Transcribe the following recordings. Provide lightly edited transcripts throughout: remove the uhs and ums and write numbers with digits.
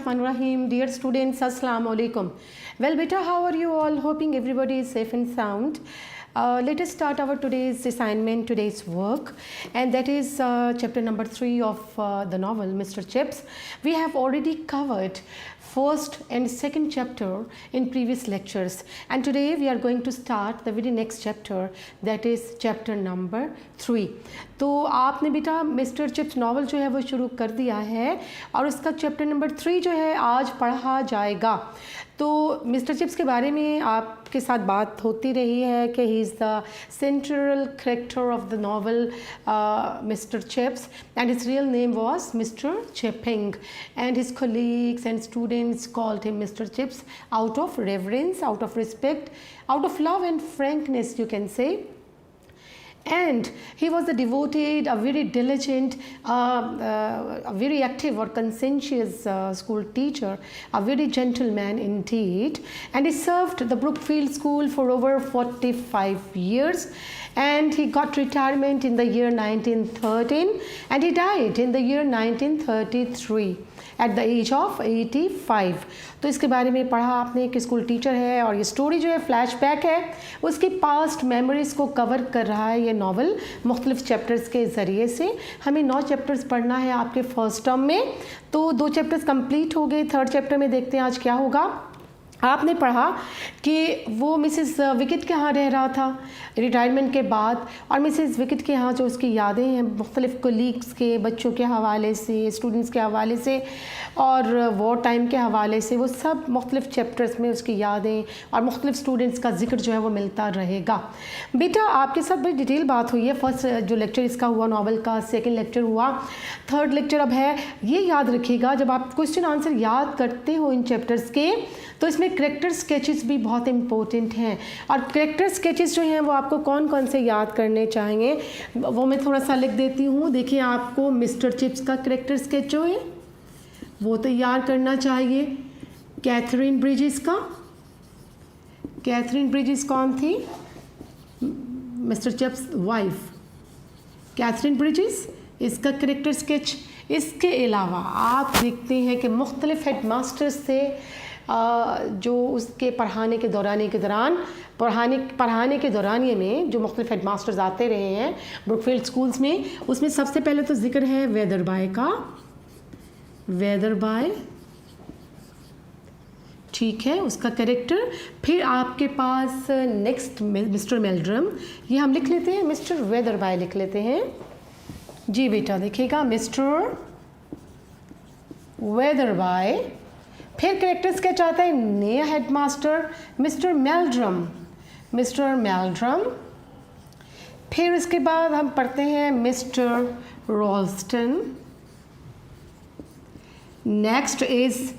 Bismillahirrahmanirrahim. Dear students, Assalamu alaikum. Well, beta, how are you all? Hoping everybody is safe and sound. Let us start our today's assignment, today's work, and that is chapter number 3 of the novel Mr. Chips. We have already covered first and second chapter in previous lectures, and today we are going to start the very next chapter, that is chapter number 3. तो आपने बेटा mister chips novel जो है वो शुरू कर दिया है और उसका चैप्टर नंबर 3 जो है आज पढ़ा जाएगा. तो मिस्टर चिप्स के बारे में आपके साथ बात होती रही है कि he is the central character of the novel mister chips and his real name was mister chipping and his colleagues and students called him Mr. Chips out of reverence, out of respect, out of love and frankness, you can say. And he was a devoted, a very diligent, a very active or conscientious school teacher, a very gentleman indeed. And he served the Brookfield School for over 45 years. And he got retirement in the year 1913 and he died in the year 1933 at the age of 85. तो इसके बारे में पढ़ा आपने कि school teacher है और ये स्टोरी जो है फ्लैशबैक है उसकी पास्ट मेमोरीज़ को कवर कर रहा है ये नॉवल मुख्तलिफ चैप्टर्स के ज़रिए से. हमें 9 चैप्टर्स पढ़ना है आपके फर्स्ट टर्म में, तो 2 चैप्टर्स कंप्लीट हो गए. थर्ड चैप्टर में देखते हैं आज क्या होगा. आपने पढ़ा कि वो मिसेस विकेट के यहाँ रह रहा था रिटायरमेंट के बाद और मिसेस विकेट के यहाँ जो उसकी यादें हैं मुख्तलिफ़ कोलीग्स के, बच्चों के हवाले से, स्टूडेंट्स के हवाले से और वॉर टाइम के हवाले से, वो सब मुख्तलिफ़ चैप्टर्स में उसकी यादें और मुख्तलिफ़ स्टूडेंट्स का जिक्र जो है वो मिलता रहेगा. बेटा आपके साथ बड़ी डिटेल बात हुई है. फर्स्ट जो लेक्चर इसका हुआ नॉवल का, सेकेंड लेक्चर हुआ, थर्ड लेक्चर अब है. ये याद रखिएगा जब आप क्वेश्चन आंसर याद करते हो इन चैप्टर्स के तो इसमें करेक्टर स्केचेस भी बहुत इंपॉर्टेंट हैं. और करेक्टर स्केचेस जो हैं वो आपको कौन कौन से याद करने चाहिए वो मैं थोड़ा सा लिख देती हूँ. देखिए आपको मिस्टर चिप्स का करेक्टर स्केच जो है वो तैयार करना चाहिए. कैथरीन ब्रिजेस का, कैथरीन ब्रिजेस कौन थी? Mr Chips wife Catherine Bridges, इसका करेक्टर स्केच. इसके अलावा आप देखते हैं कि मुख्तलिफ हेड मास्टर्स थे जो उसके पढ़ाने के दौरानिए में जो मुख्तलिफ हेड मास्टर्स आते रहे हैं ब्रुकफील्ड स्कूल्स में. उसमें सबसे पहले तो जिक्र है वेदरबाय का, वेदरबाय ठीक है उसका कैरेक्टर. फिर आपके पास नेक्स्ट मिस्टर मेल्ड्रम, ये हम लिख लेते हैं मिस्टर वेदरबाय लिख लेते हैं जी बेटा. देखिएगा मिस्टर वेदरबाय. फिर कैरेक्टर स्केच आता है नया headmaster mister Meldrum, mister Meldrum. फिर उसके बाद हम पढ़ते हैं mister Rolston. Next is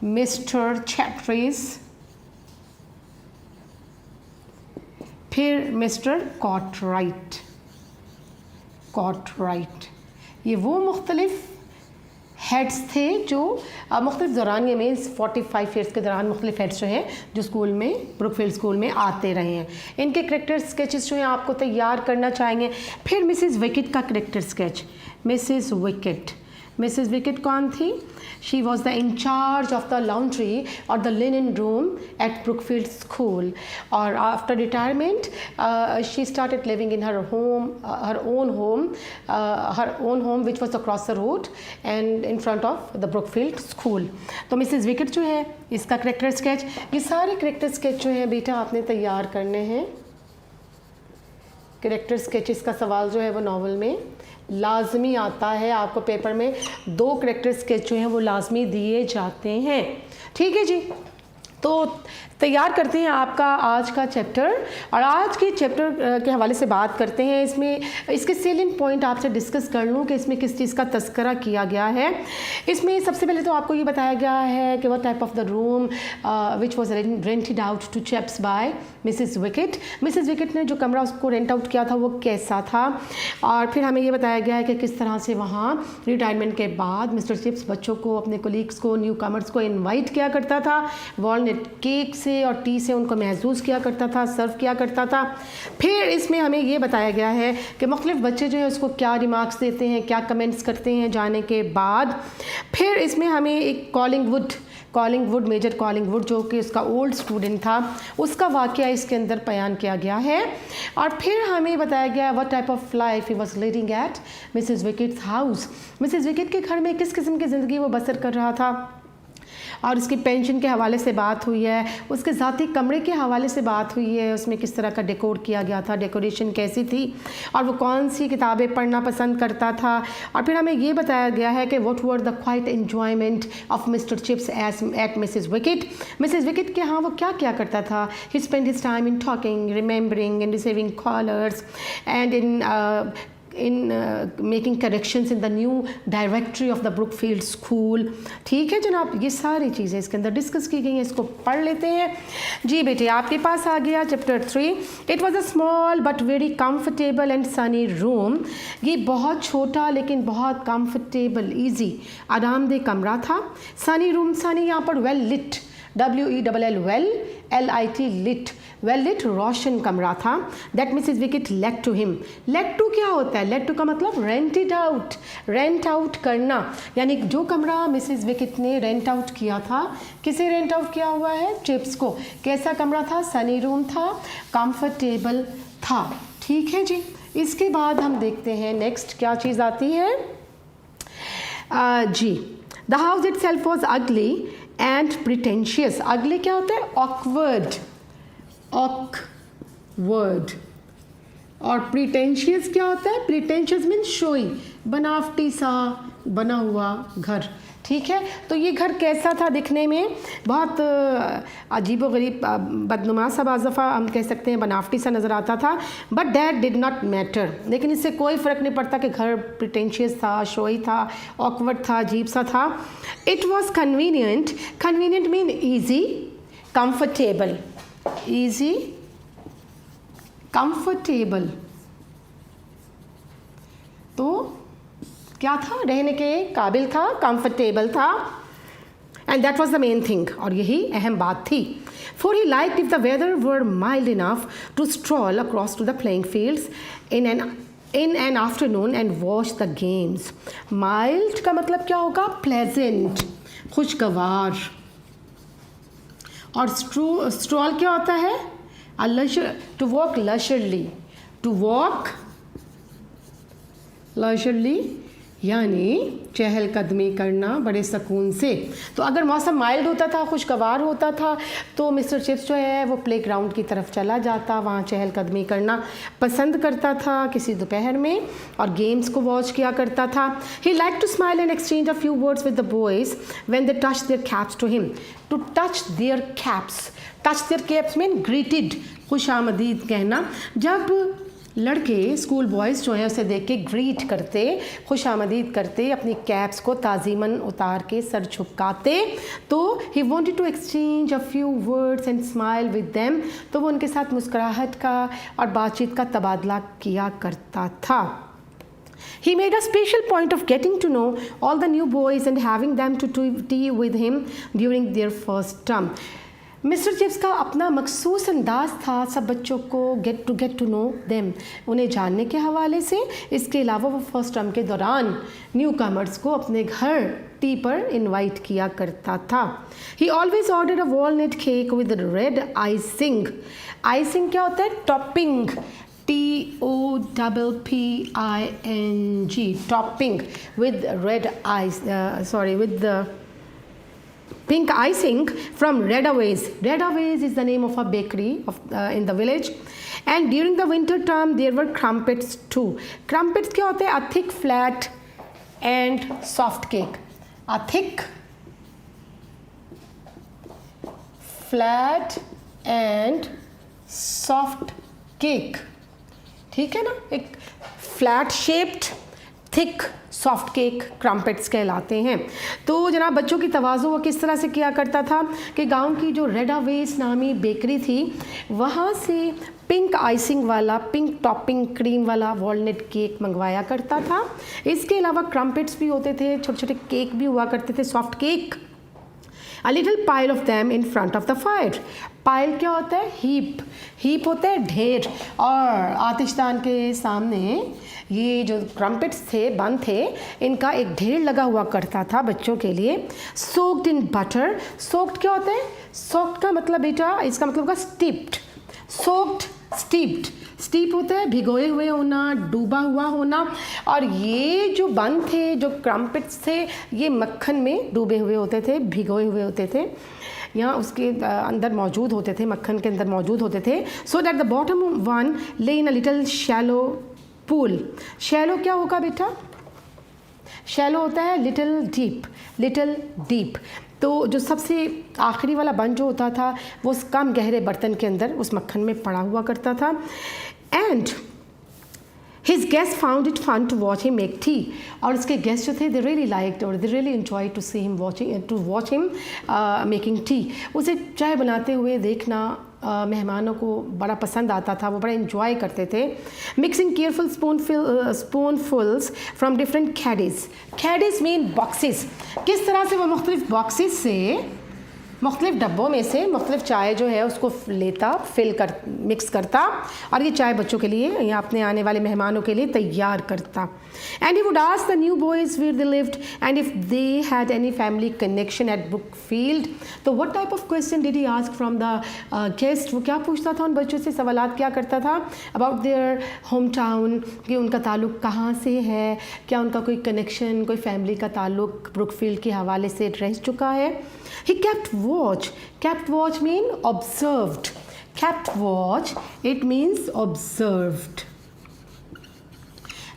mister Chaptries. फिर मिस्टर कॉटराइट, कॉटराइट. ये वो मुख्तलिफ हेड्स थे जो मुख्तलिफ दौरानिए में 45 ईयर्स के दौरान मुख्तलिफ हेड्स जो हैं जो स्कूल में ब्रुकफील्ड स्कूल में आते रहे हैं. इनके करेक्टर स्केचेस जो हैं आपको तैयार करना चाहिए. फिर मिसेस विकेट का character sketch. Mrs Wickett, Mrs Wickett कौन थी? She was the in charge of the laundry और the linen room at Brookfield school. और after retirement she started living in her home, her own home which was across the road and in front of the Brookfield school. तो Mrs Wickett जो है इसका character sketch. ये सारे character sketch जो हैं बेटा आपने तैयार करने हैं. करेक्टर स्केचेस का सवाल जो है वो नॉवल में लाजमी आता है. आपको पेपर में 2 करेक्टर स्केच जो हैं वो लाजमी दिए जाते हैं. ठीक है जी. तो तैयार करते हैं आपका आज का चैप्टर और आज के चैप्टर के हवाले से बात करते हैं. इसमें इसके सेलिएंट पॉइंट आपसे डिस्कस कर लूँ कि इसमें किस चीज़ का तस्करा किया गया है. इसमें सबसे पहले तो आपको ये बताया गया है कि वह type of the room which was rented out to Chips by Mrs Wickett. Mrs Wickett ने जो कमरा उसको रेंट आउट किया था वो कैसा था. और फिर हमें ये बताया गया है कि किस तरह से वहाँ रिटायरमेंट के बाद मिस्टर चिप्स बच्चों को, अपने कोलीग्स को, न्यू कमर्स को इन्वाइट किया करता था, वार्म वॉलनट केक से और टी से उनको महसूस किया करता था, सर्व किया करता था। फिर इसमें हमें ये बताया गया है कि मुख्तलिफ बच्चे जो है उसको क्या रिमार्क्स देते हैं, क्या कमेंट्स करते हैं जाने के बाद। फिर इसमें हमें एक कॉलिंगवुड मेजर कॉलिंगवुड जो कि उसका ओल्ड स्टूडेंट था, उसका वाक़या इसके अंदर बयान किया गया है। और फिर हमें बताया गया what type of life he was leading eight Mrs wickets house. Mrs Wickett के घर में किस किस्म की ज़िंदगी वो बसर कर रहा था, और उसकी पेंशन के हवाले से बात हुई है, उसके ज़ाती कमरे के हवाले से बात हुई है, उसमें किस तरह का डेकोर किया गया था, डेकोरेशन कैसी थी, और वो कौन सी किताबें पढ़ना पसंद करता था। और फिर हमें ये बताया गया है कि what were the quiet enjoyment of Mr Chips at Mrs Wickett. Mrs Wickett के यहाँ वो क्या क्या करता था। He spend his time in talking, remembering and receiving callers and in making corrections in the new directory of the Brookfield School। ठीक है जनाब, ये सारी चीज़ें इसके अंदर डिस्कस की गई हैं, इसको पढ़ लेते हैं। जी बेटे, आपके पास आ गया chapter 3। It was a small but very comfortable and Sunny room. ये बहुत छोटा लेकिन बहुत कंफर्टेबल, ईजी, आरामदेह कमरा था। सनी रूम, सनी यहाँ पर well lit, WELL well, LIT lit, well lit, रोशन कमरा था। That Mrs Wickett let to him. Let to क्या होता है? लेट टू का मतलब rent it out, rent out करना, यानी जो कमरा मिसेस विकेट ने रेंट आउट किया था, किसे रेंट आउट किया हुआ है? चिप्स को। कैसा कमरा था? सनी रूम था, कंफर्टेबल था। ठीक है जी। इसके बाद हम देखते हैं नेक्स्ट क्या चीज़ आती है। जी, the house itself was ugly and pretentious. Ugly क्या होता है? Awkward, awkward. और प्रिटेंशियस क्या होता है? प्रिटेंशियस मीन्स शोई, बनावटी सा बना हुआ घर। ठीक है, तो ये घर कैसा था दिखने में? बहुत अजीब व गरीब, बदनुमा सा, बाज़ दफ़ा हम कह सकते हैं बनावटी सा नज़र आता था। But that did not matter, लेकिन इससे कोई फ़र्क नहीं पड़ता कि घर प्रिटेंशियस था, शोई था, ऑकवर्ड था, अजीब सा था। It was convenient. Convenient mean easy, comfortable, easy, comfortable. तो क्या था? रहने के काबिल था, कंफर्टेबल था, and that was the main thing, और यही अहम बात थी। For he like if the weather were mild enough to stroll across to the playing fields in an afternoon and watch the games. Mild का मतलब क्या होगा? प्लेजेंट, खुशगवार। और स्ट्रॉल क्या होता है? टू वॉक लशरली, टू वॉक लशरली यानी चहलकदमी करना बड़े सुकून से। तो अगर मौसम माइल्ड होता था, खुशगवार होता था, तो मिस्टर चिप्स जो है वो प्ले ग्राउंड की तरफ चला जाता, वहाँ चहलकदमी करना पसंद करता था किसी दोपहर में, और गेम्स को वॉच किया करता था। He like to smile and exchange a few words with the boys when they touch their caps to him. To touch their caps, touch their caps mean greeted, खुश आमदीद कहना। जब लड़के, स्कूल बॉयज़ जो हैं उसे देख के ग्रीट करते, खुश आमदीद करते, अपनी कैप्स को ताज़ीमन उतार के सर झुकाते, तो he wanted to exchange a few words and smile with them. तो वो उनके साथ मुस्कुराहट का और बातचीत का तबादला किया करता था। He made a special point of getting to know all the new boys and having them to tea with him during their first term. Mister Chips का अपना मखसूस अंदाज़ था सब बच्चों को गेट टू नो देम, उन्हें जानने के हवाले से। इसके अलावा वो फर्स्ट टर्म के दौरान न्यू कमर्स को अपने घर टी पर इनवाइट किया करता था। ही always order a walnut cake with red icing. Icing क्या होता है? Topping, TOPPING, topping with red ice, with the pink icing from Redaways. Redaways is the name of a bakery in the village. And during the winter term there were crumpets too. Crumpets क्या होते हैं? A thick, flat and soft cake. A thick, flat and soft cake. ठीक है ना? एक flat shaped, thick, soft cake crumpets कहलाते हैं। तो जनाब बच्चों की तवाज़ुन वो किस तरह से किया करता था कि गांव की जो रेडावेस नामी बेकरी थी, वहाँ से पिंक आइसिंग वाला, पिंक टॉपिंग क्रीम वाला वॉलनट केक मंगवाया करता था। इसके अलावा क्रम्पेट्स भी होते थे, छोटे छोटे केक भी हुआ करते थे, soft cake. A little pile of them in front of the fire. Pile क्या होता है? हीप। हीप होता है ढेर। और आतिशदान के सामने ये जो क्रम्पेट्स थे, बन थे, इनका एक ढेर लगा हुआ करता था बच्चों के लिए। Soaked in butter. सोक्ड क्या होता है? सोक्ड का मतलब बेटा, इसका मतलब होगा स्टीप्ड। Soaked, steeped. स्टीप होता है भिगोए हुए होना, डूबा हुआ होना। और ये जो बन थे, जो क्रम्पेट्स थे, ये मक्खन में डूबे हुए होते थे, भिगोए हुए होते थे, यहाँ उसके अंदर मौजूद होते थे, मक्खन के अंदर मौजूद होते थे। So that the bottom one lay in a little shallow pool. Shallow क्या होगा बेटा? शैलो होता है लिटिल डीप, लिटिल डीप। तो जो सबसे आखिरी वाला बन जो होता था वो उस कम गहरे बर्तन के अंदर उस मक्खन में पड़ा हुआ करता था। And His guests found it fun to watch him make tea. और उसके गेस्ट जो थे they really liked or they really enjoyed to see him watch him making tea. उसे चाय बनाते हुए देखना मेहमानों को बड़ा पसंद आता था, वो बड़ा enjoy करते थे। Mixing careful spoonfuls from different caddies. Caddies mean boxes. किस तरह से वो मुख्तलिफ boxes से, मुख्तलिफ डब्बों में से मुख्तलिफ चाय जो है उसको लेता, मिक्स करता और ये चाय बच्चों के लिए या अपने आने वाले मेहमानों के लिए तैयार करता। And he would ask the new boys where they lived and if they had any family connection at Brookfield. तो what type of question did he ask from the guest? वो क्या पूछता था उन बच्चों से, सवालात क्या करता था? अबाउट देयर होम टाउन, कि उनका ताल्लुक़ कहाँ से है, क्या उनका कोई कनेक्शन, कोई फैमिली का ताल्लुक़ ब्रुकफील्ड के हवाले से रह चुका है। He kept watch. Kept watch mean observed. Kept watch, it means observed.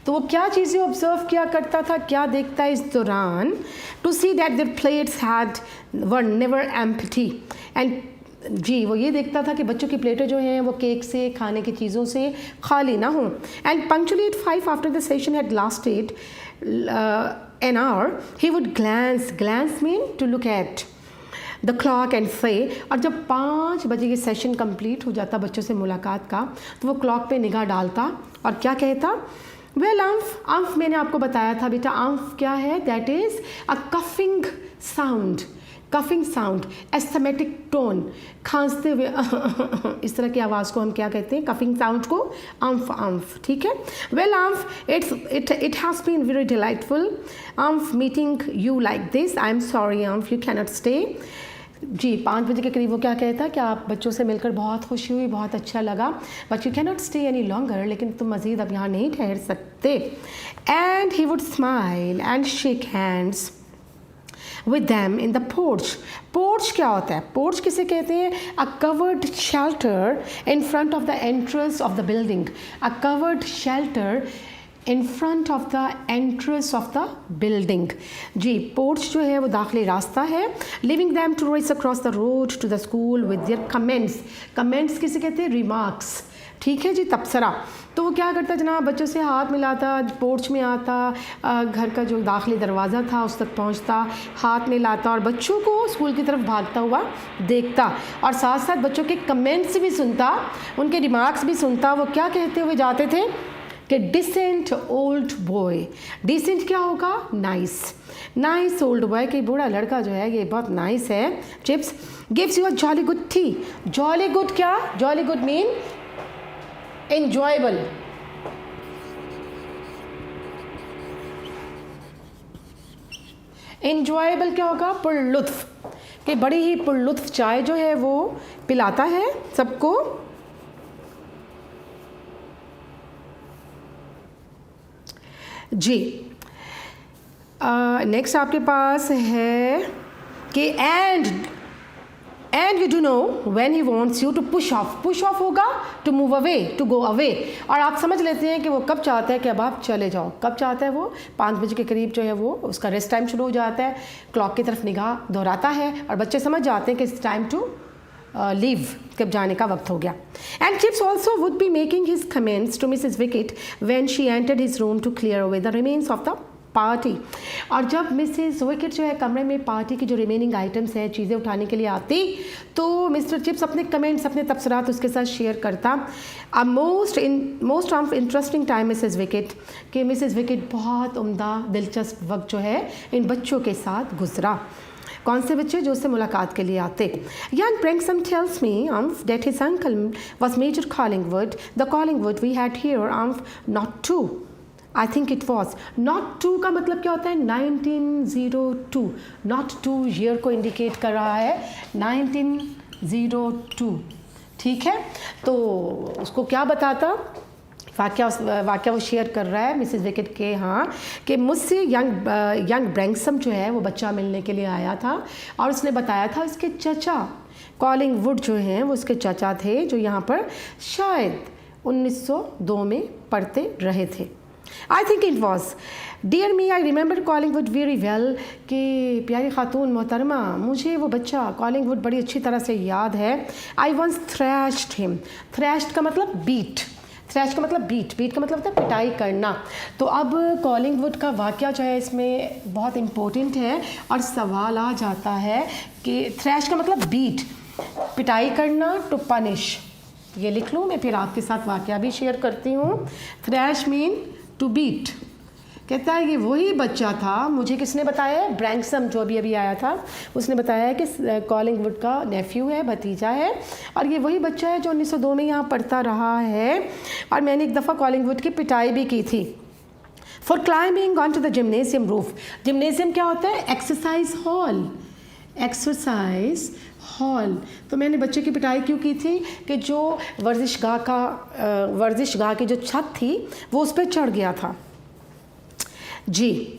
तो वो क्या चीज़ें ऑब्जर्व किया करता था, क्या देखता है इस दौरान? To see that their plates were never empty. And जी वो ये देखता था कि बच्चों की प्लेटें जो हैं वो केक से, खाने की चीज़ों से खाली ना हों। And punctually at 5 after the session had lasted an hour, he would glance mean to look at the clock and से। और जब 5 बजे के सेशन कंप्लीट हो जाता बच्चों से मुलाकात का, तो वो क्लॉक पे निगाह डालता और क्या कहता? वेल अम्फ मैंने आपको बताया था बेटा, अम्फ क्या है? That is a coughing sound. Coughing sound, asthmatic tone, खांसते हुए इस तरह की आवाज़ को हम क्या कहते हैं? कफिंग साउंड को अम्फ। ठीक है। Well umph, it has been very delightful umph meeting you like this. I am sorry umph, you cannot stay. जी 5 बजे के करीब वो क्या कहता कि आप बच्चों से मिलकर बहुत खुशी हुई, बहुत अच्छा लगा, but you cannot stay any longer, लेकिन तुम मज़ीद अब यहाँ नहीं ठहर सकते। And he would smile and shake hands with them in the porch. Porch क्या होता है? Porch किसे कहते हैं? A covered shelter in front of the entrance of the building. A covered shelter in front of the entrance of the building. Ji porch जो है वो दाखिली रास्ता है। Leaving them to race across the road to the school with their comments. Comments किसे कहते हैं? Remarks. ठीक है जी, तबसरा। तो वो क्या करता जनाब? बच्चों से हाथ मिलाता, पोर्च में आता, घर का जो दाखिली दरवाज़ा था उस तक पहुंचता, हाथ मिलाता और बच्चों को स्कूल की तरफ भागता हुआ देखता और साथ साथ बच्चों के कमेंट्स भी सुनता, उनके रिमार्क्स भी सुनता। वो क्या कहते हुए जाते थे कि डिसेंट ओल्ड बॉय। डिसेंट क्या होगा? नाइस। नाइस ओल्ड बॉय, कि बूढ़ा लड़का जो है ये बहुत नाइस है। Chips gives you a jolly good tea. Jolly good क्या? Jolly good mean enjoyable. enjoyable क्या होगा? पुरलुत्फ, कि बड़ी ही पुरलुत्फ चाय जो है वो पिलाता है सबको। जी नेक्स्ट आपके पास है कि and you do know when he wants you to push off. push off होगा to move away, to go away. और आप समझ लेते हैं कि वो कब चाहता है कि अब आप चले जाओ। कब चाहता है वो? 5 बजे के करीब जो है वो उसका रेस्ट टाइम शुरू हो जाता है, क्लॉक की तरफ निगाह दोहराता है और बच्चे समझ जाते हैं कि इट्स टाइम टू लीव, कब जाने का वक्त हो गया। And Chips also would be making his comments to Mrs Wickett when she entered his room to clear away the remains of the party. और जब मिसेस विकेट जो है कमरे में पार्टी की जो रिमेनिंग आइटम्स हैं, चीज़ें उठाने के लिए आती, तो मिस्टर चिप्स अपने कमेंट्स, अपने तबसरात उसके साथ शेयर करता। A most interesting time Mrs wicket, कि मिसेस विकेट बहुत उम्दा दिलचस्प वक्त जो है इन बच्चों के साथ गुजरा। कौन से बच्चे? जो उससे मुलाकात के लिए आते। Young Branksome tells me that his uncle was Major Collingwood. The Collingwood we had here not two. I think it was not two का मतलब क्या होता है? 1902. not two year को इंडिकेट कर रहा है 1902। ठीक है, तो उसको क्या बताता? वाक्य वो शेयर कर रहा है मिसेस विकेट के यहाँ कि मुझसे यंग ब्रैंक्सम जो है वो बच्चा मिलने के लिए आया था और उसने बताया था उसके चचा कॉलिंगवुड जो हैं वो उसके चचा थे जो यहाँ पर शायद 1902 में पढ़ते रहे थे। I think it was dear me I remember Collingwood very well कि प्यारी खातून मोहतरमा मुझे वो बच्चा कॉलिंगवुड बड़ी अच्छी तरह से याद है। I once thrashed him. Thrashed का मतलब बीट, थ्रैश का मतलब बीट, बीट का मतलब होता है पिटाई करना। तो अब कॉलिंगवुड का वाक़या जो है इसमें बहुत इम्पोर्टेंट है और सवाल आ जाता है कि थ्रैश का मतलब बीट, पिटाई करना, टू पनिश। ये लिख लूँ मैं, फिर आपके साथ वाक़या भी शेयर करती हूँ। Thrash mean to beat. कहता है कि वही बच्चा था, मुझे किसने बताया है? ब्रैंक्सम जो अभी आया था उसने बताया है कि कॉलिंगवुड का नेफ्यू है, भतीजा है और ये वही बच्चा है जो 1902 में यहाँ पढ़ता रहा है और मैंने एक दफ़ा कॉलिंगवुड की पिटाई भी की थी for climbing on to the gymnasium roof. Gymnasium क्या होता है? Exercise hall, exercise hall. तो मैंने बच्चे की पिटाई क्यों की थी कि जो वर्जिशगाह की जो छत थी वो उस पर चढ़ गया था जी।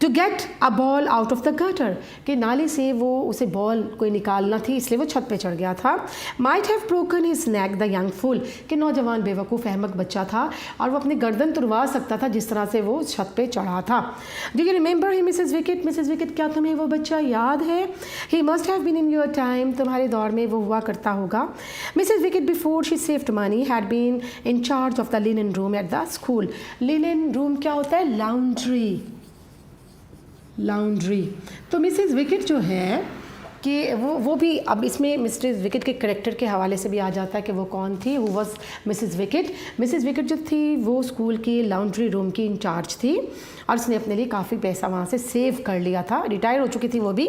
To get a ball out of the gutter, कि नाली से वो उसे बॉल कोई निकालना थी इसलिए वो छत पे चढ़ गया था। Might have broken his neck the young fool, कि नौजवान बेवकूफ़ अहमक बच्चा था और वो अपनी गर्दन तुड़वा सकता था जिस तरह से वो छत पे चढ़ा था। Do you remember he Mrs Wickett? Mrs Wickett, क्या तुम्हें वो बच्चा याद है? He must have been in your time, तुम्हारे दौर में वो हुआ करता होगा। Mrs Wickett before she saved money had been in charge of the linen room at the school. Linen room क्या होता है? Laundry, laundry. तो मिसेस विकेट जो है कि वो भी अब इसमें मिसेस विकेट के करेक्टर के हवाले से भी आ जाता है कि वो कौन थी। वो was Mrs Wickett. Mrs Wickett जो थी वो स्कूल की लाउंड्री रूम की इंचार्ज थी और उसने अपने लिए काफ़ी पैसा वहाँ से सेव कर लिया था। रिटायर हो चुकी थी वो भी।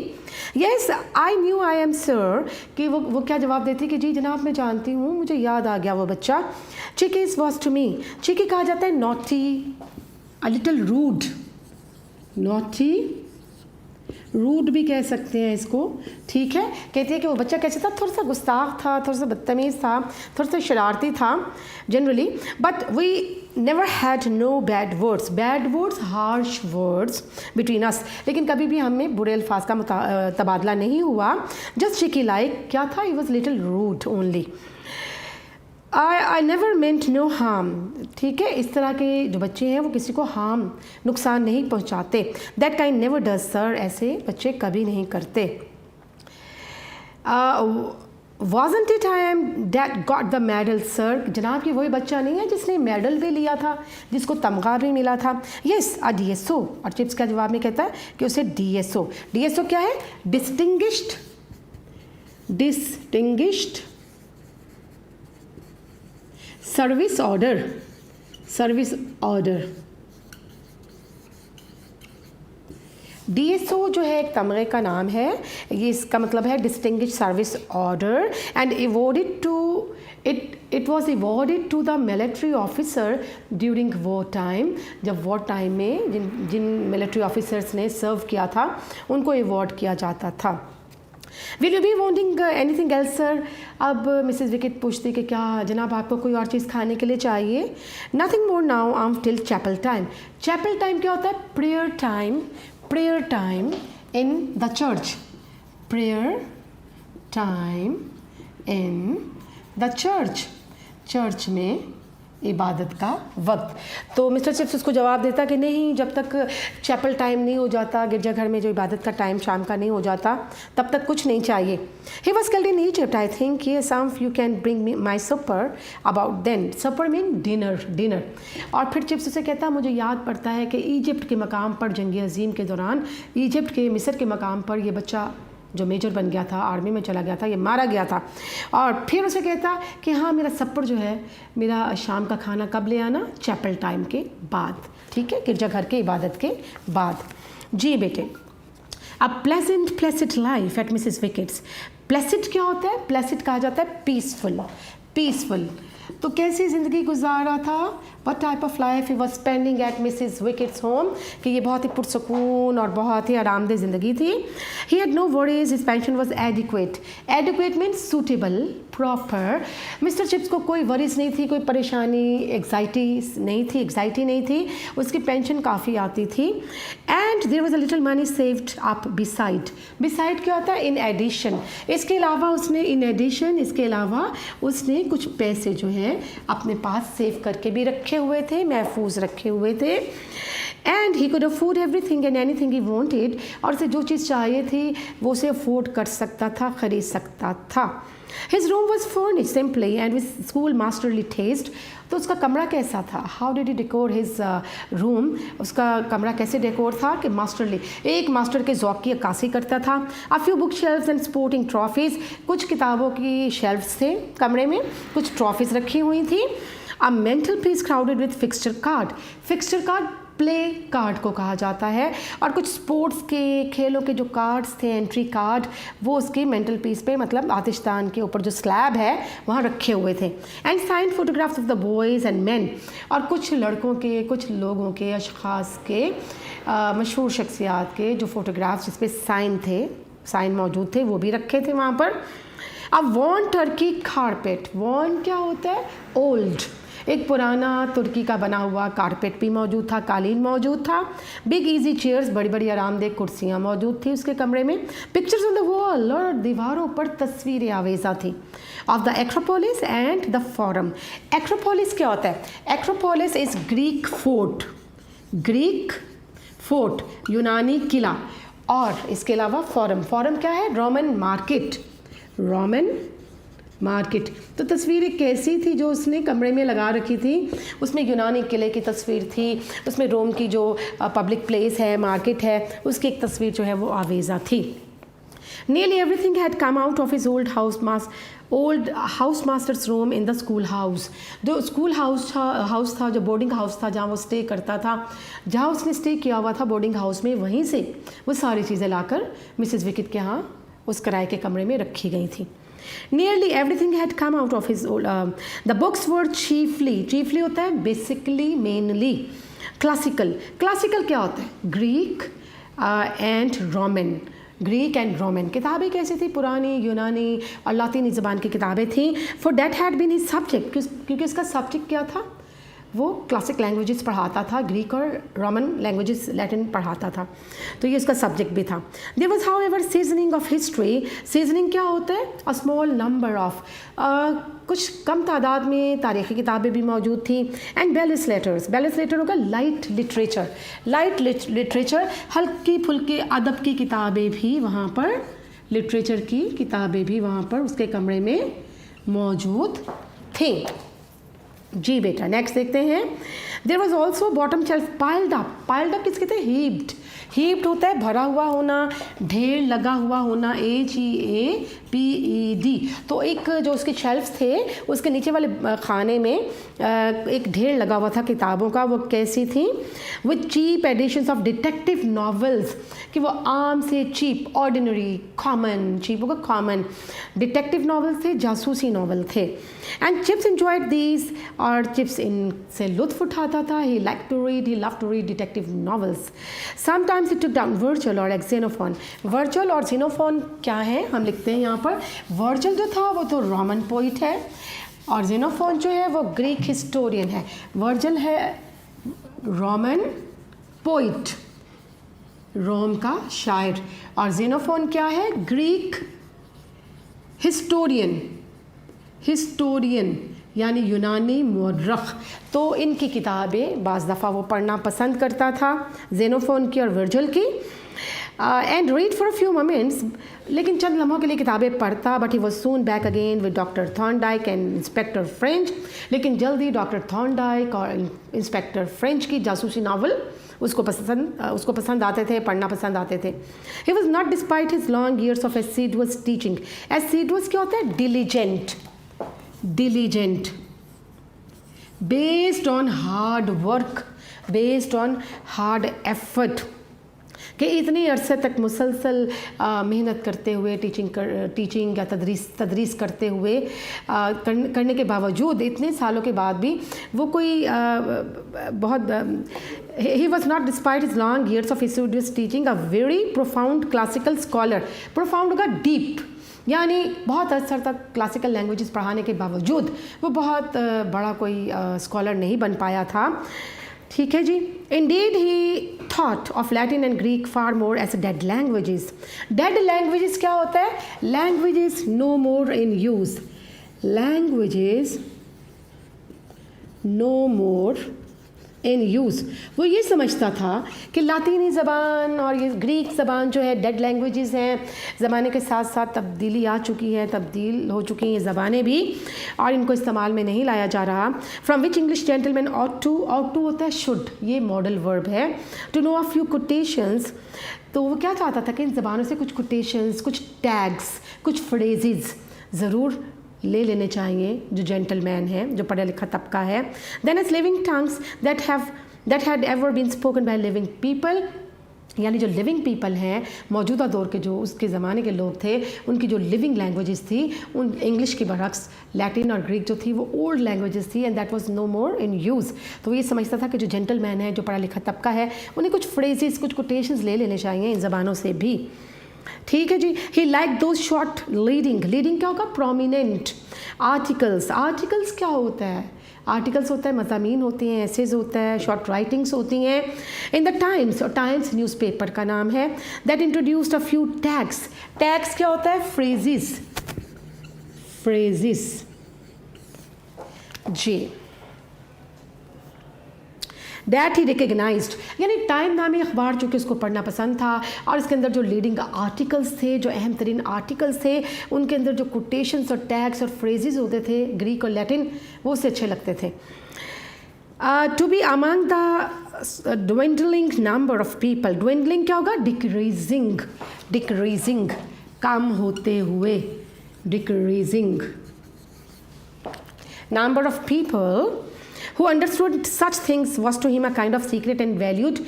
Yes I knew I am sir, कि वो क्या जवाब देती कि जी जनाब मैं जानती हूँ, मुझे याद आ गया वो बच्चा। Cheeky is was to me. Cheeky कहा जाता है naughty, a little rude, naughty, rude भी कह सकते हैं इसको। ठीक है, कहती है कि वो बच्चा कैसे था? थोड़ा सा गुस्ताख था, थोड़ा सा बदतमीज़ था, थोड़ा सा शरारती था generally. But we never had no bad words, harsh words between us, लेकिन कभी भी हमें बुरे अल्फाज का तबादला नहीं हुआ। जस्ट चिकी लाइक क्या था? He was little rude only. I never meant no harm. ठीक है, इस तरह के जो बच्चे हैं वो किसी को हार्म, नुकसान नहीं पहुंचाते। That kind never does sir, ऐसे बच्चे कभी नहीं करते। Wasn't it I am that got the medal sir, जनाब ये वही बच्चा नहीं है जिसने मेडल भी लिया था, जिसको तमगा भी मिला था? येस अ DSO। और चिप्स का जवाब में कहता है कि उसे DSO। DSO क्या है? Distinguished service order, service order. DSO जो है एक तमगे का नाम है, ये इसका मतलब है distinguished service order and awarded to it was awarded to the military officer during war time. जब वॉर टाइम में जिन मिलिट्री ऑफिसर्स ने सर्व किया था उनको अवॉर्ड किया जाता था। Will you be wanting anything else sir? अब मिसेस विकेट पूछती कि क्या जनाब आपको कोई और चीज़ खाने के लिए चाहिए? Nothing more now I am till chapel time. Chapel time क्या होता है? Prayer time, prayer time in the church, prayer time in the church, church में इबादत का वक्त। तो मिस्टर चिप्स उसको जवाब देता कि नहीं, जब तक चैपल टाइम नहीं हो जाता, गिरजाघर में जो इबादत का टाइम शाम का नहीं हो जाता, तब तक कुछ नहीं चाहिए। He was called in Egypt I think, yes you can bring me my supper about then. Supper mean dinner. और फिर चिप्स उसे कहता मुझे याद पड़ता है कि इजिप्ट के मकाम पर जंग अजीम के दौरान इजिप्ट के मिस्र के मकाम पर यह बच्चा जो मेजर बन गया था, आर्मी में चला गया था, ये मारा गया था। और फिर उसे कहता कि हाँ मेरा सपर जो है, मेरा शाम का खाना कब ले आना? चैपल टाइम के बाद। ठीक है, गिरजाघर के इबादत के बाद। जी बेटे। A pleasant life at Mrs wickets. Placid क्या होता है? प्लेसिड कहा जाता है पीसफुल, पीसफुल। तो कैसी ज़िंदगी गुजार रहा था? What type of life he was spending eight Mrs wickets home, कि ये बहुत ही पुरसकून और बहुत ही आरामदेह ज़िंदगी थी। He had no worries, his pension was adequate. Adequate means suitable, proper. Mr Chips को कोई वरीज नहीं थी, कोई परेशानी, एग्जाइटी नहीं थी। उसकी पेंशन काफ़ी आती थी। And there was a little money saved up beside. Beside क्या होता है? In addition. इसके अलावा उसने कुछ पैसे जो हैं अपने पास सेव करके भी रखे हुए थे, महफूज रखे हुए थे। And he could afford everything and anything he wanted. और उसे जो चीज़ चाहिए थी वो उसे अफोर्ड कर सकता था, खरीद सकता था। His room was furnished simply and with school masterly taste. तो उसका कमरा कैसा था? How did he decor his room? उसका कमरा कैसे डेकोर था? कि मास्टरली, एक मास्टर के ज़ौक़ की अक्कासी करता था। A few book shelves and sporting trophies. कुछ किताबों की शेल्फ्स थे कमरे में, कुछ ट्रॉफीज़ रखी हुई थी। A mental piece crowded with fixture card. Fixture card play card को कहा जाता है। और कुछ स्पोर्ट्स के, खेलों के जो कार्ड्स थे, एंट्री कार्ड, वो उसके मेंटल पीस पे, मतलब आतिशदान के ऊपर जो स्लैब है वहाँ रखे हुए थे। And sign photographs of the boys and man. और कुछ लड़कों के, कुछ लोगों के, अशखास के, मशहूर शख्सियात के जो फोटोग्राफ्स जिस पे साइन मौजूद थे, वो भी रखे थे वहाँ पर। अब वॉन टर्की कारपेट। वॉन क्या होता है? ओल्ड। एक पुराना तुर्की का बना हुआ कारपेट भी मौजूद था, कालीन मौजूद था। बिग इजी चेयर्स, बड़ी बड़ी आरामदेह कुर्सियाँ मौजूद थी उसके कमरे में। पिक्चर्स ऑन द वॉल, और दीवारों पर तस्वीरें आवेज़ा थी। Of the Acropolis and the forum. Acropolis क्या होता है? एक्रोपोलिस इज़ ग्रीक फोर्ट, यूनानी किला। और इसके अलावा फोरम क्या है? Roman market. तो तस्वीरें कैसी थी जो उसने कमरे में लगा रखी थी? उसमें यूनानी किले की तस्वीर थी, उसमें रोम की जो पब्लिक प्लेस है, मार्केट है, उसकी एक तस्वीर जो है वो आवेज़ा थी। Nearly everything had come out of his old house master's room in the school house. जो स्कूल हाउस था, जो बोर्डिंग हाउस था, जहाँ वो स्टे करता था, जहाँ उसने स्टे किया हुआ था बोर्डिंग हाउस में, वहीं से वो सारी चीज़ें लाकर मिसेस विकेट के यहाँ उस किराए के कमरे में रखी गई थी। Nearly everything had come out of his old. The books were chiefly होता है basically, mainly. Classical क्या होता है? Greek and Roman. किताबें कैसी थी? पुरानी, यूनानी और लातीनी ज़बान की किताबें थी। For that had been his subject, क्योंकि इसका सब्जेक्ट क्या था? वो क्लासिक लैंग्वेजेस पढ़ाता था, ग्रीक और रोमन लैंग्वेजेस, लैटिन पढ़ाता था, तो ये इसका सब्जेक्ट भी था। There was however seasoning of history. Seasoning क्या होता है? अ स्मॉल नंबर ऑफ, कुछ कम तादाद में तारीख़ी किताबें भी मौजूद थी। एंड बेलिस लेटर होगा लाइट लिटरेचर, हल्की फुल्की अदब की किताबें भी वहाँ पर, लिटरेचर की किताबें भी वहाँ पर उसके कमरे में मौजूद थी। जी बेटा, नेक्स्ट देखते हैं। There was also bottom shelf piled up किसके थे? हीप्ड होता है भरा हुआ होना, ढेर लगा हुआ होना, HEAPED। तो एक जो उसके शेल्फ्स थे, उसके नीचे वाले खाने में एक ढेर लगा हुआ था किताबों का। वो कैसी थी? With cheap editions of detective novels, कि वो आम से चीप, ऑर्डिनरी, कॉमन, चीप होगा कॉमन, डिटेक्टिव नॉवेल्स थे, जासूसी नॉवल थे। एंड चिप्स एंजॉयड दीज, और चिप्स इनसे लुत्फ उठाता था। He love to read detective novels. Sometimes he took down Virgil or Xenophon. Virtual और जेनोफोन क्या है? हम लिखते हैं यहाँ पर। वर्चुअल जो था वो तो रोमन पोइट है, और जेनोफोन जो है वो ग्रीक हिस्टोरियन है। वर्चुअल है रोमन पोइट, रोम का शायर, और जेनोफोन क्या है? ग्रीक हिस्टोरियन यानी यूनानी मौरख। तो इनकी किताबें बाज़ दफ़ा वो पढ़ना पसंद करता था, जेनोफोन की और वर्जुअल की। And read for a few moments, लेकिन चंद लम्हों के लिए किताबें पढ़ता। But he was soon back again with doctor Thorndike and inspector French. लेकिन जल्दी डॉक्टर थॉर्नडाइक और इंस्पेक्टर फ्रेंच की जासूसी नावल उसको पसंद आते थे, पढ़ना पसंद आते थे। He was not despite his long years of assiduous teaching. Assiduous क्या होता है? diligent, based on hard work, based on hard effort, कि इतने अरसे तक मुसलसल मेहनत करते हुए टीचिंग या तदरीस करते हुए करने के बावजूद इतने सालों के बाद भी वो कोई बहुत he was not, despite his long years of assiduous teaching, a very profound classical scholar. profound होगा deep, यानी बहुत अर्सा तक क्लासिकल लैंग्वेजेस पढ़ाने के बावजूद वो बहुत बड़ा कोई स्कॉलर नहीं बन पाया था। ठीक है जी। Indeed he thought of Latin and Greek far more as dead languages. Dead languages क्या होता है? Languages no more in use. Languages no more in use. वो ये समझता था कि लातीनी ज़बान और ये ग्रीक ज़बान जो है डेड लैंग्वेजेस हैं, ज़माने के साथ साथ तब्दीली आ चुकी है, तब्दील हो चुकी हैं ये ज़बानें भी, और इनको इस्तेमाल में नहीं लाया जा रहा। From which English gentleman ought to होता है शुड, ये मॉडल वर्ब है। To know a few quotations, तो वो क्या चाहता था कि इन ज़बानों से कुछ कोटेशंस, कुछ टैग्स, कुछ फ्रेजेस ज़रूर ले लेने चाहिए जो जेंटलमैन है, जो पढ़ा लिखा तबका है। Then as living tongues that had ever been spoken by living people, यानी जो लिविंग पीपल हैं, मौजूदा दौर के जो उसके ज़माने के लोग थे, उनकी जो लिविंग लैंग्वेजेस थी उन इंग्लिश के बरक्स लैटिन और ग्रीक जो थी वो ओल्ड लैंग्वेजेस थी, and that was no more in use. तो ये समझता था कि जो जेंटलमैन है, जो पढ़ा लिखा तबका है, उन्हें कुछ फ्रेजेस, कुछ कोटेशंस ले लेने चाहिए इन ज़बानों से भी। ठीक है जी। ही लाइक दो शॉर्ट लीडिंग क्या होगा? Prominent articles. आर्टिकल्स क्या होता है? आर्टिकल्स होता है मज़ामीन होते हैं, एसेज होता है, शॉर्ट राइटिंग्स होती हैं। इन द टाइम्स, और टाइम्स न्यूज़पेपर का नाम है, that introduced a few tags. Tags क्या होता है? फ्रेजेस जी। डैट ही रिकग्नाइज्ड, यानी टाइम नामी अखबार जो कि उसको पढ़ना पसंद था, और इसके अंदर जो लीडिंग आर्टिकल्स थे, जो अहम तरीन आर्टिकल्स थे, उनके अंदर जो कोटेशंस और टैग्स और फ्रेजेस होते थे ग्रीक और लैटिन, वो उससे अच्छे लगते थे। To be among the dwindling number of people. Dwindling क्या होगा? डिक्रीजिंग, कम होते हुए, decreasing number of people who understood such things was to him a kind of secret and valued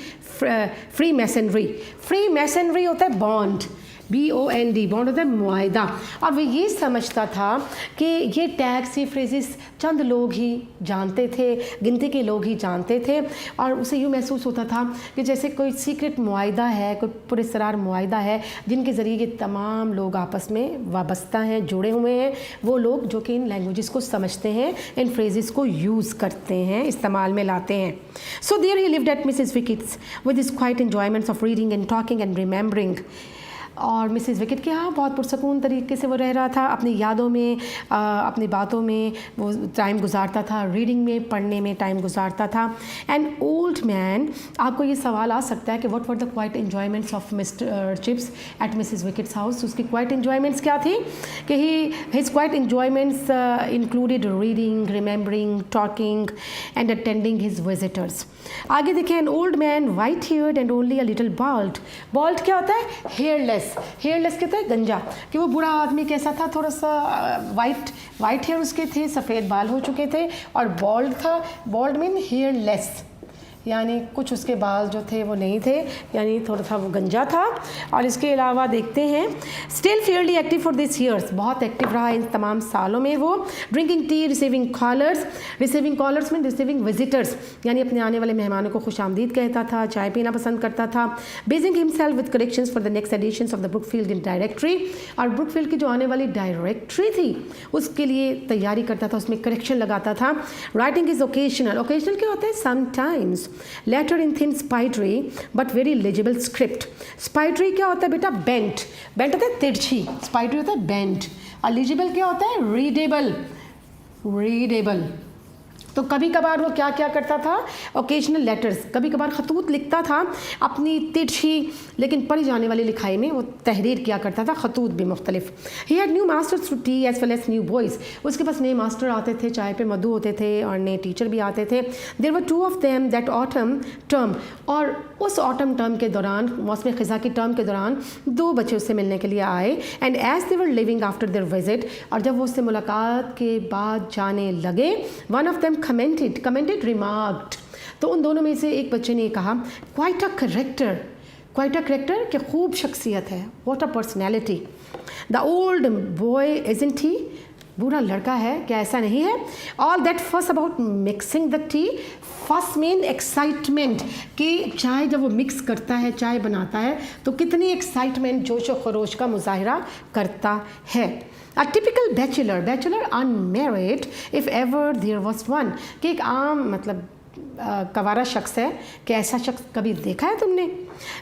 Freemasonry. Freemasonry होता है बॉन्ड, BOND, बॉन्ड होता है मुआहदा, और वो ये समझता था कि ये टैग्स, ये फ्रेजेस चंद लोग ही जानते थे, गिनती के लोग ही जानते थे, और उसे यूँ महसूस होता था कि जैसे कोई सीक्रेट मुआहदा है, कोई पुरस्रार मुआहदा है, जिनके ज़रिए ये तमाम लोग आपस में वाबस्ता हैं, जुड़े हुए हैं, वो लोग जो कि इन लैंग्वेजेस को समझते हैं, इन फ्रेजेस को यूज़ करते हैं, इस्तेमाल में लाते हैं। So there he lived at Mrs Wickett's with his quiet enjoyments of reading and talking and remembering. और मिसेस विकेट के यहाँ बहुत पुरसकून तरीके से वो रह रहा था, अपनी यादों में, अपनी बातों में वो टाइम गुजारता था, रीडिंग में, पढ़ने में टाइम गुजारता था। एंड ओल्ड मैन, आपको ये सवाल आ सकता है कि what were the quite enjoyments of Mr Chips at Mrs wickets house. उसकी क्वाइट एन्जॉयमेंट्स क्या थी कि his quiet enjoyments included reading, remembering, talking and attending his visitors. आगे देखें, an old man white heard and only a little bald. Bald क्या होता है? Hairless. Hairless कहता है गंजा, कि वो बुरा आदमी कैसा था, थोड़ा सा वाइट हेयर उसके थे, सफ़ेद बाल हो चुके थे, और बॉल्ड था। बॉल्ड मीन हेयरलेस, यानी कुछ उसके बाल जो थे वो नहीं थे, यानी थोड़ा सा वो गंजा था। और इसके अलावा देखते हैं, still Fairlie active for this years, बहुत एक्टिव रहा इन तमाम सालों में वो। ड्रिंकिंग टी, रिसीविंग कॉलर्स में रिसीविंग विजिटर्स, यानी अपने आने वाले मेहमानों को खुश आमदीद कहता था, चाय पीना पसंद करता था। Busying himself with corrections for the next editions of the Brookfield in directory, और ब्रुकफील्ड की जो आने वाली डायरेक्टरी थी उसके लिए तैयारी करता था, उसमें करेक्शन लगाता था। राइटिंग इज ओकेशनल क्या होता है? Sometimes. Letter in thin spidery but very legible script. Spidery क्या होता है बेटा? बेंट होता है तिरछी, स्पाइडरी होता है बेंट। और लेजिबल क्या होता है? रीडेबल। तो कभी कभार वो क्या क्या करता था? ओकेजनल लेटर्स, कभी कभार खतूत लिखता था अपनी तिरछी लेकिन पढ़ी जाने वाली लिखाई में, वो तहरीर किया करता था, खतूत भी मुख्तलिफ। He had new masters to tea as well as new boys, उसके पास नए मास्टर आते थे, चाय पे मधु होते थे, और नए टीचर भी आते थे। There were 2 of them that autumn term, और उस ऑटम टर्म के दौरान, मौसम ख़ज़ा की टर्म के दौरान 2 बच्चे उससे मिलने के लिए आए। And as they were leaving after their visit, और जब वो उससे मुलाकात के बाद जाने लगे, one of them commented remarked, तो उन दोनों में से एक बच्चे ने कहा, quite a character, quite a character कि खूब शख्सियत है, what a personality. The old boy isn't he, बूढ़ा लड़का है क्या ऐसा नहीं है। All that fuss about mixing the tea, fuss mean excitement कि चाय जब वो मिक्स करता है, चाय बनाता है तो कितनी एक्साइटमेंट, जोश व खरोश का मुजाहरा करता है। A typical bachelor, bachelor unmarried if ever there was one, कि एक आम मतलब कवारा शख्स है कि ऐसा शख्स कभी देखा है तुमने।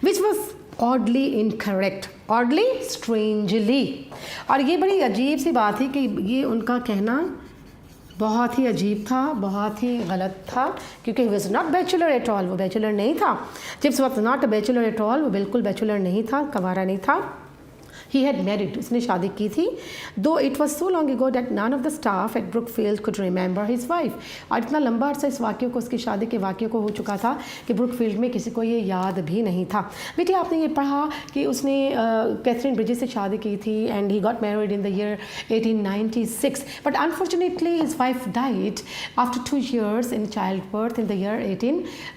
Which was oddly incorrect, oddly strangely, और ये बड़ी अजीब सी बात है कि ये उनका कहना बहुत ही अजीब था, बहुत ही गलत था, क्योंकि ही was not bachelor at all, वो बैचलर नहीं था। Chips was not a bachelor at all, वो बिल्कुल बैचलर नहीं था, कवारा नहीं था। He had married, उसने शादी की थी। Though it was so long ago that none of the staff at Brookfield could remember his wife, और इतना लंबा अर्सा इस वाक़े को, उसकी शादी के वाक़े को हो चुका था कि ब्रुकफील्ड में किसी को ये याद भी नहीं था। बेटे आपने ये पढ़ा कि उसने कैथरीन ब्रिजेस से शादी की थी and he got married in the year 1896, but unfortunately his wife died after 2 years in childbirth in the year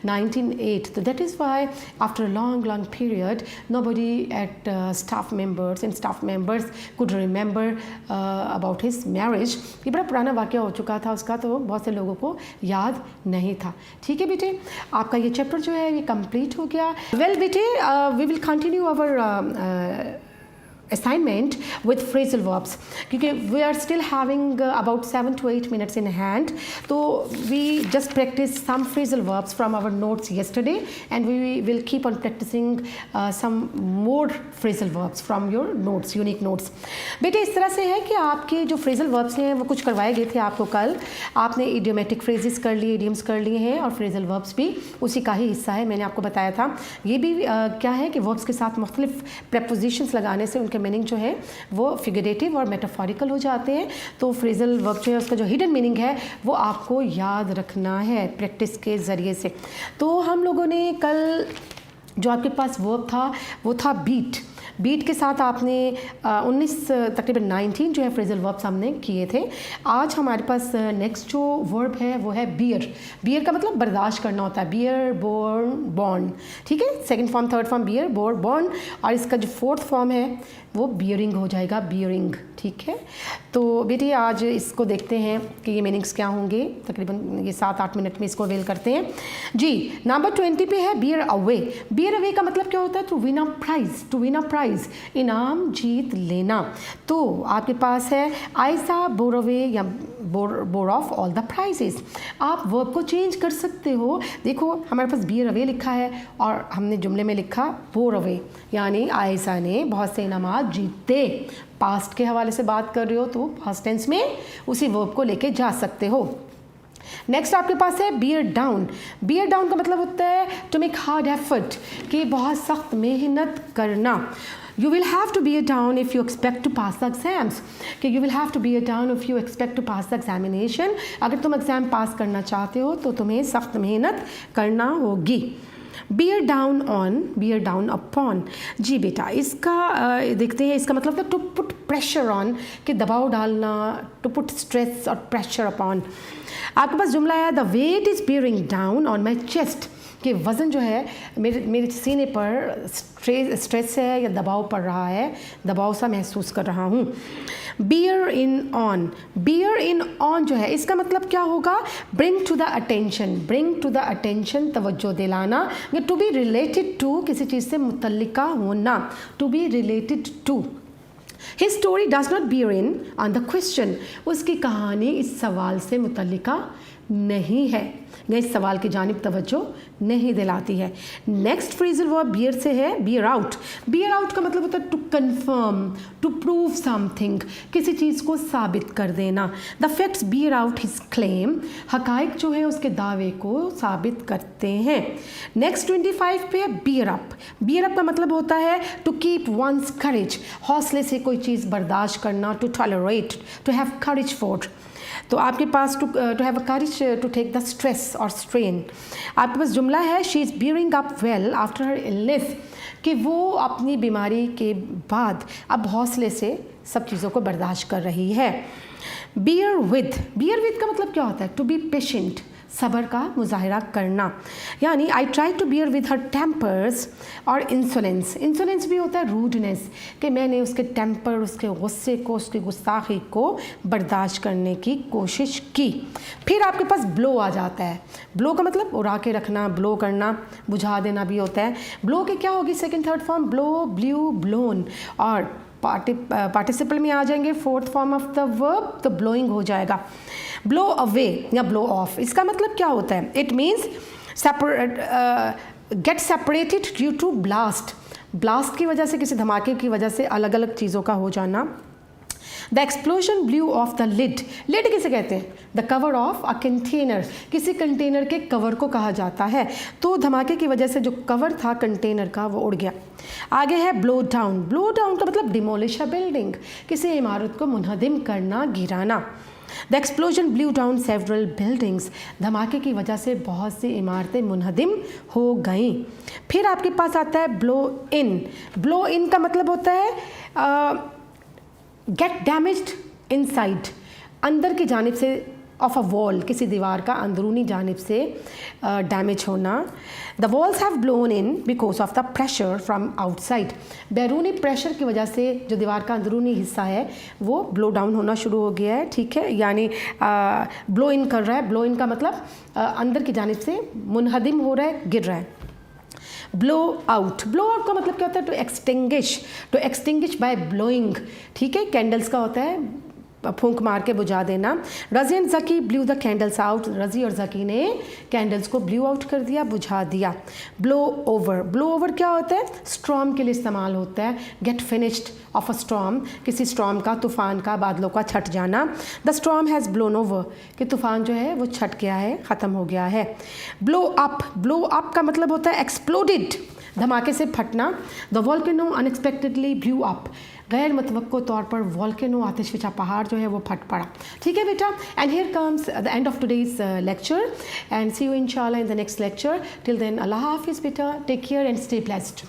1908. So that is why after a long period nobody at staff members and staff members could remember about his marriage. ये बड़ा पुराना वाक़या हो चुका था उसका, तो बहुत से लोगों को याद नहीं था। ठीक है बेटे, आपका ये चैप्टर जो है ये कंप्लीट हो गया। वेल बेटे, we will continue our assignment with phrasal verbs, क्योंकि we are still having about 7 to 8 minutes in hand, so we just practice some phrasal verbs from our notes yesterday and we will keep on practicing some more phrasal verbs from your notes, unique notes. बेटे इस तरह से है कि आपके जो phrasal verbs हैं वो कुछ करवाए गए थे आपको कल, आपने idiomatic phrases कर लिए, idioms कर लिए हैं, और phrasal verbs भी उसी का ही हिस्सा है। मैंने आपको बताया था ये भी क्या है कि verbs के साथ मुख्तलिफ prepositions लगाने से उनके मीनिंग जो है वो फिगरेटिव और मेटाफोरिकल हो जाते हैं। तो फ्रेजल वर्ब जो है उसका जो हिडन मीनिंग है वो आपको याद रखना है प्रैक्टिस के ज़रिए से। तो हम लोगों ने कल जो आपके पास वर्ब था वो था बीट। बीट के साथ आपने 19 तकरीबन 19 जो है फ्रेजल वर्ब्स हमने किए थे। आज हमारे पास नेक्स्ट जो वर्ब है वो है बियर। बियर का मतलब बर्दाश्त करना होता है, बियर बोर्न बॉर्न, ठीक है। Second form, third form bear bore born, और इसका जो फोर्थ फॉर्म है वो बियरिंग हो जाएगा, बियरिंग, ठीक है। तो बेटी आज इसको देखते हैं कि ये मीनिंग्स क्या होंगे, तकरीबन ये 7-8 मिनट में इसको अवेल करते हैं जी। नंबर 20 पे है बियर अवे। बियर अवे का मतलब क्या होता है? To win a prize, to win a prize, इनाम जीत लेना। तो आपके पास है आयसा बोर अवे या bore off all the prizes. आप वर्ब को चेंज कर सकते हो। देखो हमारे पास बियर अवे लिखा है और हमने जुमले में लिखा बोर अवे, यानी आयसा ने बहुत से इनामात जीते। पास्ट के हवाले से बात कर रहे हो तो पास्ट टेंस में उसी वर्ब को लेके जा सकते हो। नेक्स्ट आपके पास है बियर डाउन। बियर डाउन का मतलब होता है टू मेक हार्ड एफर्ट, कि बहुत सख्त मेहनत करना। You will have to bear down if you expect to pass the exams, कि you will have to bear down if you expect to pass the examination। अगर तुम एग्ज़ाम पास करना चाहते हो तो तुम्हें सख्त मेहनत करना होगी। Bear down on, bear down upon. जी बेटा इसका देखते हैं, इसका मतलब था टू पुट प्रेशर ऑन, कि दबाव डालना, टू पुट स्ट्रेस और प्रेशर अपॉन। आपके पास जुमला है the weight is bearing down on my chest, कि वज़न जो है मेरे सीने पर स्ट्रेस है या दबाव पड़ रहा है, दबाव सा महसूस कर रहा हूँ। Bear in on, bear in on जो है इसका मतलब क्या होगा? Bring to the attention, bring to the attention, तवज्जो दिलाना, या टू बी रिलेटेड टू, किसी चीज़ से मुतल्लिका होना, to be related to. His story does not bear in on the question, उसकी कहानी इस सवाल से मुतल्लिका नहीं है या इस सवाल की जानिब तवज्जो नहीं दिलाती है। नेक्स्ट फ्रेजल वर्ब बियर से है बियर आउट। बियर आउट का मतलब होता है to confirm, to prove something, किसी चीज़ को साबित कर देना। The facts bear out his claim, हकाइक जो है उसके दावे को साबित करते हैं। नेक्स्ट 25 पे बियर अप। बियर अप का मतलब होता है टू कीप वंस करेज, हौसले से कोई चीज़ बर्दाश्त करना, to tolerate, to have courage for. तो आपके पास to have a courage to take the stress और स्ट्रेन। आपके पास जुमला है she is bearing up well after her illness, कि वो अपनी बीमारी के बाद अब हौसले से सब चीज़ों को बर्दाश्त कर रही है। बियर विद, बियर विद का मतलब क्या होता है? टू बी पेशेंट, सब्र का मुजाहरा करना। यानी I try to bear with her tempers और इंसोलेंस। इंसोलेंस भी होता है रूडनेस, कि मैंने उसके टेम्पर, उसके गुस्से को, उसकी गुस्ताखी को बर्दाश्त करने की कोशिश की। फिर आपके पास ब्लो आ जाता है। ब्लो का मतलब उड़ा के रखना, ब्लो करना, बुझा देना भी होता है। ब्लो के क्या होगी second third form? Blow, blew, blown. और पार्टिसिपल में आ जाएंगे fourth form of the verb, तो ब्लोइंग हो जाएगा। ब्लो अवे या ब्लो ऑफ, इसका मतलब क्या होता है? It means get separated due to blast. Blast की वजह से, किसी धमाके की वजह से अलग अलग चीज़ों का हो जाना। The explosion blew off the lid. Lid किसे कहते हैं? The cover of a container. किसी कंटेनर के कवर को कहा जाता है। तो धमाके की वजह से जो कवर था कंटेनर का वो उड़ गया। आगे है ब्लो डाउन। ब्लो डाउन का मतलब डिमोलिश अ बिल्डिंग, किसी इमारत को मुनहदिम करना, गिराना। The explosion blue down several buildings. धमाके की वजह से बहुत सी इमारतें मुनहदिम हो गईं। फिर आपके पास आता है ब्लो इन। ब्लो इन का मतलब होता है गेट डैमेज्ड इनसाइड, अंदर की जानिब से, ऑफ अ वॉल, किसी दीवार का अंदरूनी जानिब से डैमेज होना। The walls have blown in because of the pressure from outside. बैरूनी प्रेशर की वजह से जो दीवार का अंदरूनी हिस्सा है वो ब्लो डाउन होना शुरू हो गया है। ठीक है, यानी ब्लो इन कर रहा है। ब्लो इन का मतलब अंदर की जानिब से मुनहदिम हो रहा है, गिर रहा है। Blow out. ब्लो आउट का मतलब क्या होता है? To extinguish, to extinguish by blowing. ठीक है, कैंडल्स का होता है फूंक मार के बुझा देना। रज़ी and Zaki blue the candles out. रज़ी और ज़की ने कैंडल्स को ब्लू आउट कर दिया, बुझा दिया। Blow over. ब्लो ओवर क्या होता है? स्टॉर्म के लिए इस्तेमाल होता है। Gate finished of a storm, किसी स्टॉर्म का, तूफ़ान का, बादलों का छट जाना। The storm has blown over, कि तूफ़ान जो है वो छट गया है, ख़त्म हो गया है। Blow up. ब्लो अप का मतलब होता है एक्सप्लोडेड, धमाके से फटना। The volcano unexpectedly blew up. गैर मुतवक्को तौर पर वॉल्केनो, आतिशफिशा पहाड़ जो है वो फट पड़ा। ठीक है बेटा, and here comes the end of today's lecture and see you इंशाल्लाह in the next lecture. Till then अल्लाह हाफिज़ बेटा, take care and stay blessed.